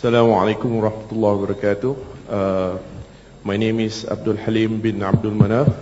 Assalamu alaikum wa rahmatullahi wa barakatuh. My name is Abdul Halim bin Abdul Manaf.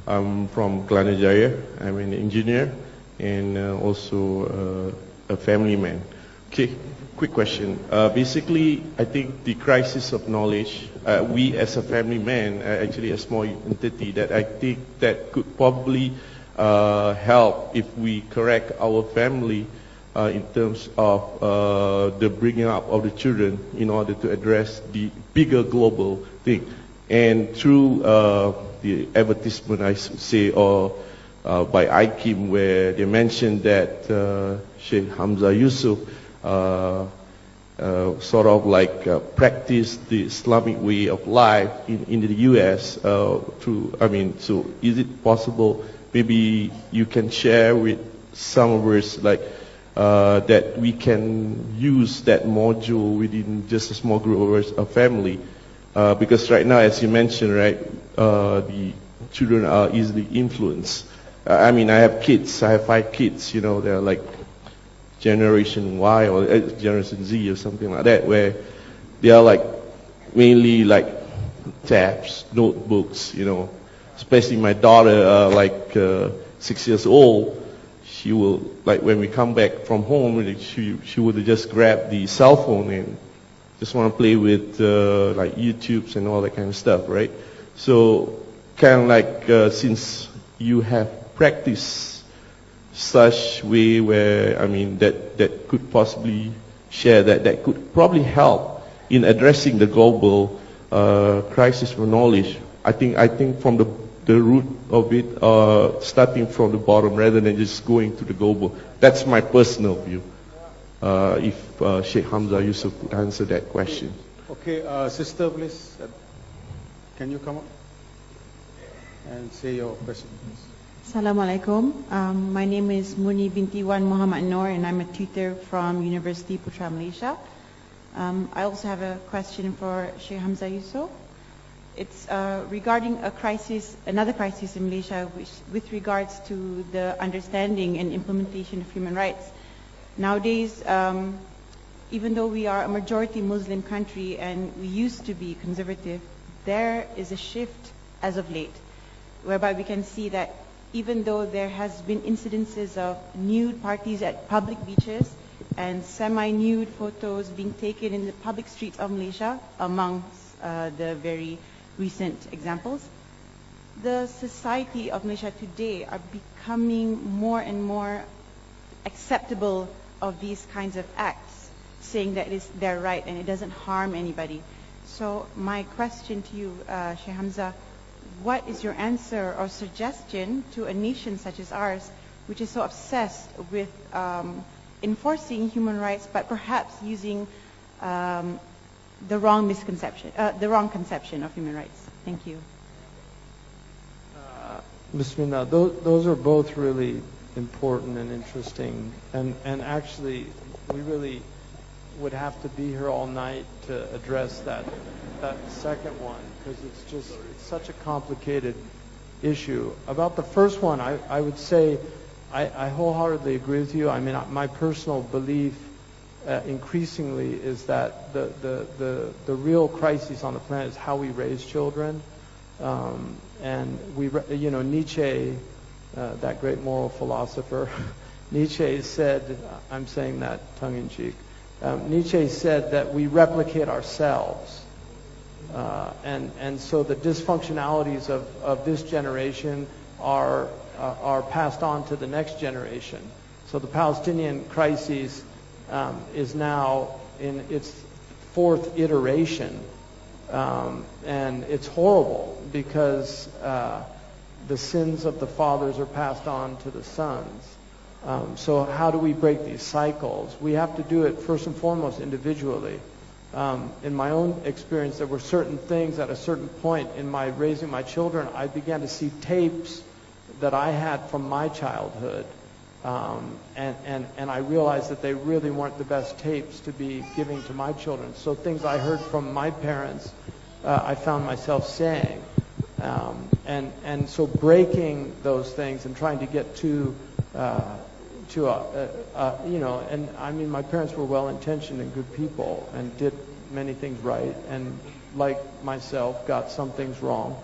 I'm from Klanajaya. I'm an engineer and also a family man. Okay, quick question. Basically, I think the crisis of knowledge, we as a family man, actually a small entity that I think that could probably help if we correct our family in terms of the bringing up of the children in order to address the bigger global thing. And through the advertisement, I should say, or by IKIM, where they mentioned that Shaykh Hamza Yusuf sort of like practice the Islamic way of life in the US through, so is it possible, maybe you can share with some of us like that we can use that module within just a small group of a family, because right now, as you mentioned, right, the children are easily influenced. I have kids. I have 5 kids. You know, they're like Generation Y or Generation Z or something like that, where they are like mainly like tabs, notebooks. You know, especially my daughter, 6 years old. She will, like when we come back from home, she would just grab the cell phone and just want to play with like YouTubes and all that kind of stuff, right? So kind of like since you have practiced such way where, that could possibly share that could probably help in addressing the global crisis for knowledge. I think from the root of it, starting from the bottom rather than just going to the global. That's my personal view. If Shaykh Hamza Yusuf could answer that question. Okay, sister, please. Can you come up and say your question, please? Assalamu alaikum. My name is Muni binti Wan Muhammad Noor, and I'm a tutor from University Putra Malaysia. I also have a question for Shaykh Hamza Yusuf. It's regarding another crisis in Malaysia, with regards to the understanding and implementation of human rights. Nowadays, even though we are a majority Muslim country and we used to be conservative, there is a shift as of late, whereby we can see that even though there has been incidences of nude parties at public beaches and semi-nude photos being taken in the public streets of Malaysia, amongst the very recent examples, the society of Malaysia today are becoming more and more acceptable of these kinds of acts, saying that it's their right and it doesn't harm anybody. So my question to you, Shaykh Hamza, what is your answer or suggestion to a nation such as ours, which is so obsessed with enforcing human rights, but perhaps using the wrong conception of human rights? Thank you. Bismillah. Those are both really important and interesting, and actually we really would have to be here all night to address that second one, because it's such a complicated issue. About the first one, I would say I wholeheartedly agree with you. My personal belief increasingly is that the real crisis on the planet is how we raise children. And Nietzsche, that great moral philosopher, Nietzsche said, I'm saying that tongue in cheek, Nietzsche said that we replicate ourselves. And so the dysfunctionalities of this generation are passed on to the next generation. So the Palestinian crisis is now in its 4th iteration, and it's horrible because the sins of the fathers are passed on to the sons. So how do we break these cycles? We have to do it first and foremost individually. In my own experience, there were certain things at a certain point in my raising my children, I began to see tapes that I had from my childhood. And I realized that they really weren't the best tapes to be giving to my children. So things I heard from my parents, I found myself saying. And so breaking those things and trying to get to to and I mean, my parents were well-intentioned and good people and did many things right, and like myself, got some things wrong.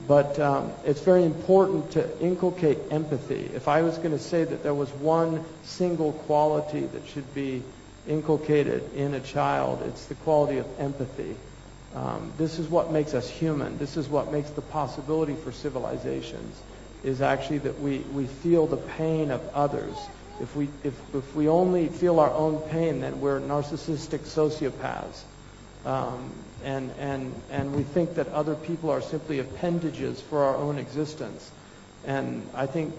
But it's very important to inculcate empathy. If I was going to say that there was one single quality that should be inculcated in a child, it's the quality of empathy. This is what makes us human. This is what makes the possibility for civilizations, is actually that we feel the pain of others. If we only feel our own pain, then we're narcissistic sociopaths. And we think that other people are simply appendages for our own existence. And I think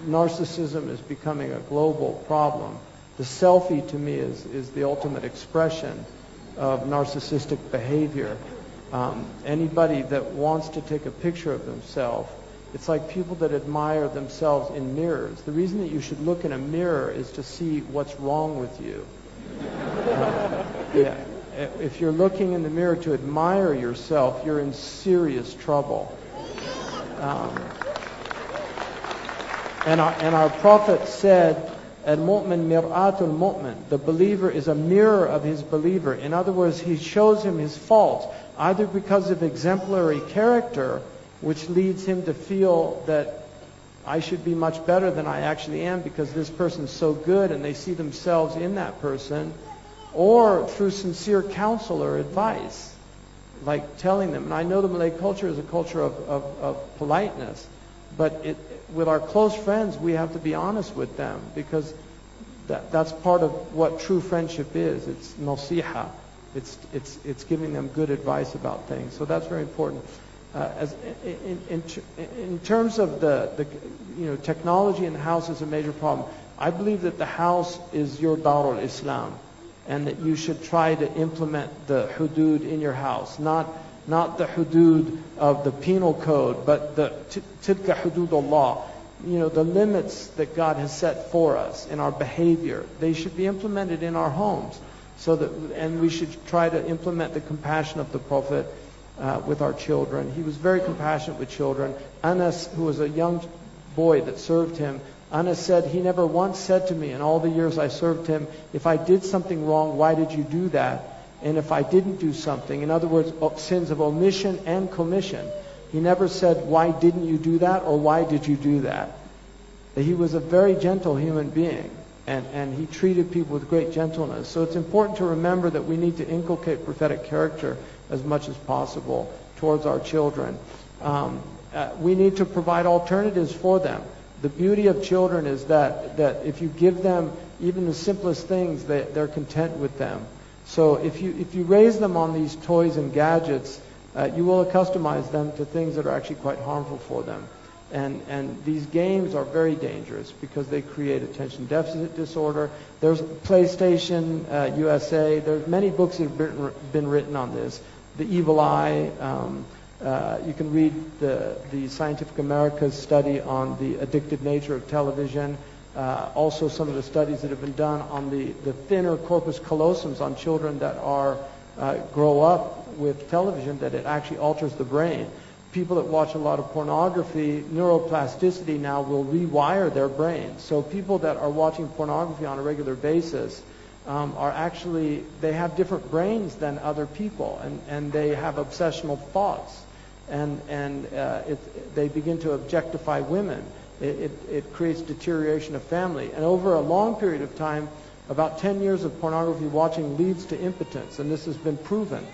narcissism is becoming a global problem. The selfie, to me, is the ultimate expression of narcissistic behavior. Anybody that wants to take a picture of themselves, it's like people that admire themselves in mirrors. The reason that you should look in a mirror is to see what's wrong with you. Yeah. If you're looking in the mirror to admire yourself, you're in serious trouble. And our Prophet said, Al-mu'min mir'atul mu'min. The believer is a mirror of his believer. In other words, he shows him his faults, either because of exemplary character, which leads him to feel that I should be much better than I actually am because this person's so good, and they see themselves in that person, or through sincere counsel or advice, like telling them. And I know the Malay culture is a culture of politeness, but with our close friends, we have to be honest with them, because that's part of what true friendship is. It's nasiha. It's giving them good advice about things. So that's very important. In terms of the technology in the house is a major problem. I believe that the house is your Darul Islam, and that you should try to implement the hudud in your house, not the hudud of the penal code, but the tilka hudud Allah. The limits that God has set for us in our behavior, they should be implemented in our homes. And we should try to implement the compassion of the Prophet with our children. He was very compassionate with children. Anas, who was a young boy that served him, Anas said, he never once said to me in all the years I served him, if I did something wrong, why did you do that? And if I didn't do something, in other words, sins of omission and commission, he never said, why didn't you do that, or why did you do that? He was a very gentle human being, and he treated people with great gentleness. So it's important to remember that we need to inculcate prophetic character as much as possible towards our children. We need to provide alternatives for them. The beauty of children is that if you give them even the simplest things, they're content with them. So if you raise them on these toys and gadgets, you will accustomize them to things that are actually quite harmful for them. And these games are very dangerous because they create attention deficit disorder. There's PlayStation USA. There's many books that have been written on this. The Evil Eye. You can read the Scientific America's study on the addictive nature of television. Also some of the studies that have been done on the thinner corpus callosums on children that grow up with television, that it actually alters the brain. People that watch a lot of pornography, neuroplasticity now will rewire their brains. So people that are watching pornography on a regular basis are actually, they have different brains than other people, and they have obsessional thoughts, and they begin to objectify women. It creates deterioration of family. And over a long period of time, about 10 years of pornography watching leads to impotence, and this has been proven.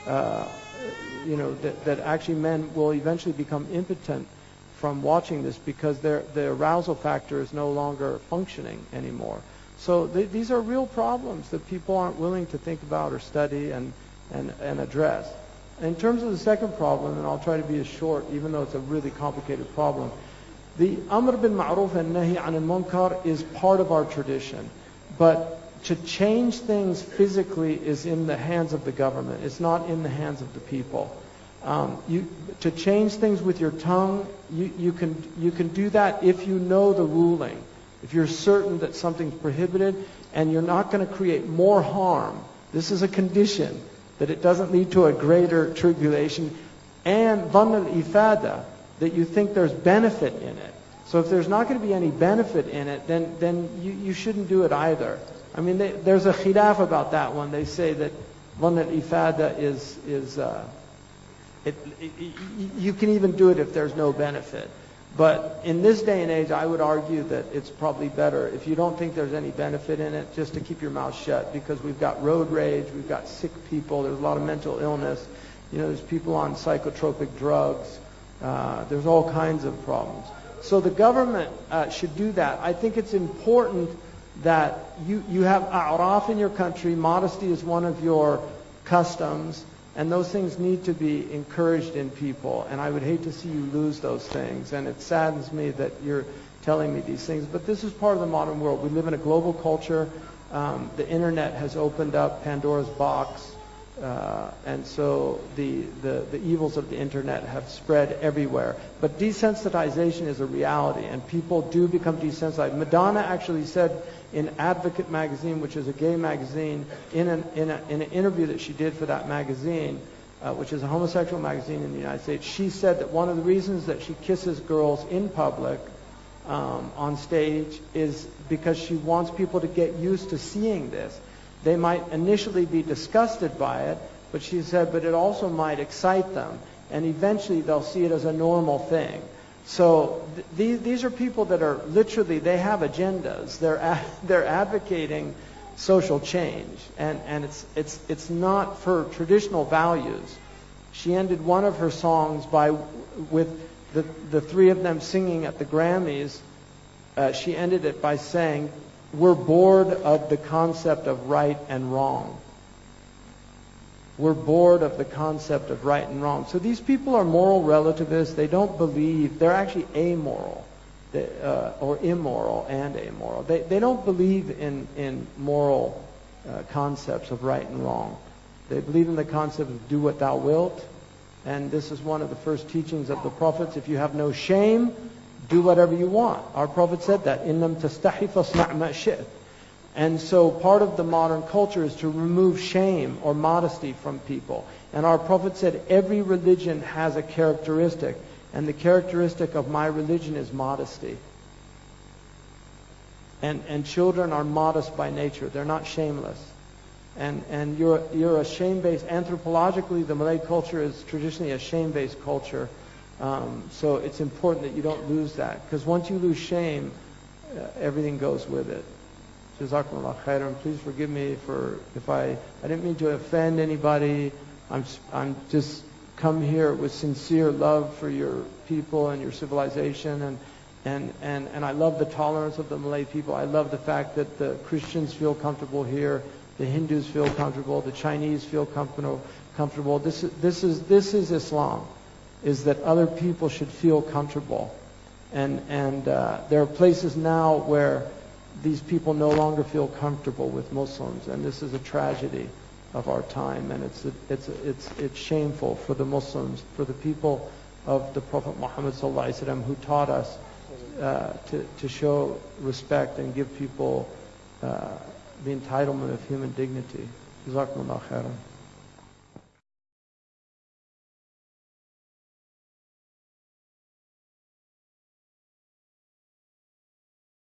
That actually men will eventually become impotent from watching this because their arousal factor is no longer functioning anymore. So these are real problems that people aren't willing to think about or study and address. In terms of the second problem, and I'll try to be as short, even though it's a really complicated problem, the Amr bil Ma'ruf and Nahi Anil Munkar is part of our tradition. But to change things physically is in the hands of the government. It's not in the hands of the people. To change things with your tongue, you can do that if you know the ruling. If you're certain that something's prohibited and you're not going to create more harm. This is a condition, that it doesn't lead to a greater tribulation. And dhann al-ifada, that you think there's benefit in it. So if there's not going to be any benefit in it, then you shouldn't do it either. I mean, there's a khilaf about that one. They say that one al-ifada is you can even do it if there's no benefit. But in this day and age, I would argue that it's probably better, if you don't think there's any benefit in it, just to keep your mouth shut, because we've got road rage, we've got sick people, there's a lot of mental illness, there's people on psychotropic drugs, there's all kinds of problems. So the government should do that. I think it's important that you have a'raf in your country. Modesty is one of your customs. And those things need to be encouraged in people. And I would hate to see you lose those things. And it saddens me that you're telling me these things. But this is part of the modern world. We live in a global culture. The internet has opened up Pandora's box. And so the evils of the internet have spread everywhere. But desensitization is a reality. And people do become desensitized. Madonna actually said in Advocate magazine, which is a gay magazine, in an interview that she did for that magazine, which is a homosexual magazine in the United States, she said that one of the reasons that she kisses girls in public on stage is because she wants people to get used to seeing this. They might initially be disgusted by it, but she said, but it also might excite them, and eventually they'll see it as a normal thing. So these are people that are literally, they have agendas. They're advocating social change, and it's not for traditional values. She ended one of her songs with the three of them singing at the Grammys. She ended it by saying, "We're bored of the concept of right and wrong." We're bored of the concept of right and wrong. So these people are moral relativists. They don't believe, they're actually amoral, or immoral and amoral. They don't believe in moral concepts of right and wrong. They believe in the concept of do what thou wilt. And this is one of the first teachings of the prophets. If you have no shame, do whatever you want. Our Prophet said that. إِنَّمْ تَسْتَحِي فَاصْنَعْ مَا شِئْتَ. And so part of the modern culture is to remove shame or modesty from people. And our Prophet said every religion has a characteristic. And the characteristic of my religion is modesty. And children are modest by nature. They're not shameless. And you're a shame-based, anthropologically the Malay culture is traditionally a shame-based culture. So it's important that you don't lose that. Because once you lose shame, everything goes with it. Jazakumullah khairan. Please forgive me if I didn't mean to offend anybody. I'm just come here with sincere love for your people and your civilization, and I love the tolerance of the Malay people. I love the fact that the Christians feel comfortable here, the Hindus feel comfortable, the Chinese feel comfortable. This is Islam, is that other people should feel comfortable, and there are places now where these people no longer feel comfortable with Muslims, and this is a tragedy of our time, and it's shameful for the Muslims, for the people of the Prophet Muhammad ﷺ, who taught us to show respect and give people the entitlement of human dignity. Jazakumullah khairan.